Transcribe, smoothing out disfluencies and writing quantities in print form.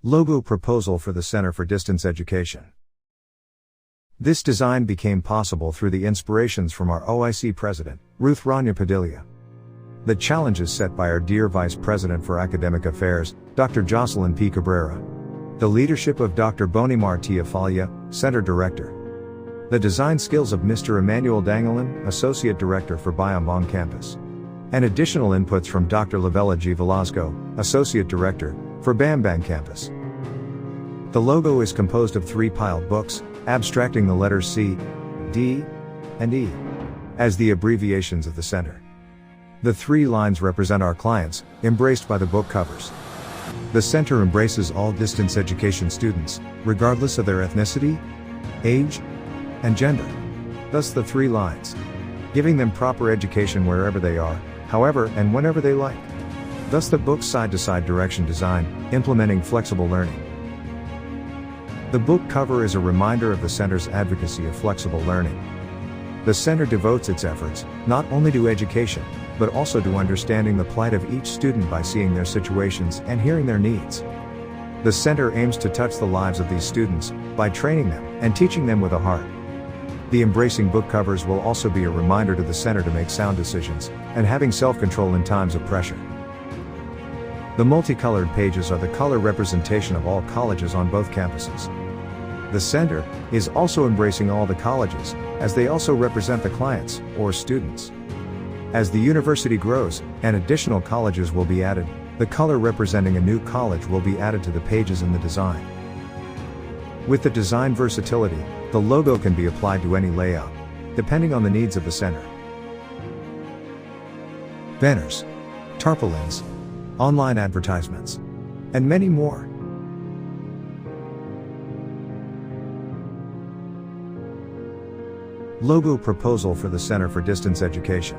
Logo Proposal for the Center for Distance Education. This design became possible through the inspirations from our OIC President, Ruth Rania Padilla. The challenges set by our dear Vice President for Academic Affairs, Dr. Jocelyn P. Cabrera. The leadership of Dr. Bonimar Tiafalla, Center Director. The design skills of Mr. Emmanuel e-danguilan, Associate Director for Bayambang Campus. And additional inputs from Dr. Lavella G. Velasco, Associate Director, for Bayambang Campus. The logo is composed of 3 piled books, abstracting the letters C, D, and E as the abbreviations of the center. The 3 lines represent our clients, embraced by the book covers. The center embraces all distance education students, regardless of their ethnicity, age, and gender. Thus the 3 lines, giving them proper education wherever they are, however and whenever they like. Thus the book's side-to-side direction design, implementing flexible learning. The book cover is a reminder of the center's advocacy of flexible learning. The center devotes its efforts, not only to education, but also to understanding the plight of each student by seeing their situations and hearing their needs. The center aims to touch the lives of these students, by training them, and teaching them with a heart. The embracing book covers will also be a reminder to the center to make sound decisions, and having self-control in times of pressure. The multicolored pages are the color representation of all colleges on both campuses. The center is also embracing all the colleges, as they also represent the clients, or students. As the university grows, and additional colleges will be added, the color representing a new college will be added to the pages in the design. With the design versatility, the logo can be applied to any layout, depending on the needs of the center. Banners, tarpaulins, online advertisements, and many more. Logo Proposal for the Center for Distance Education.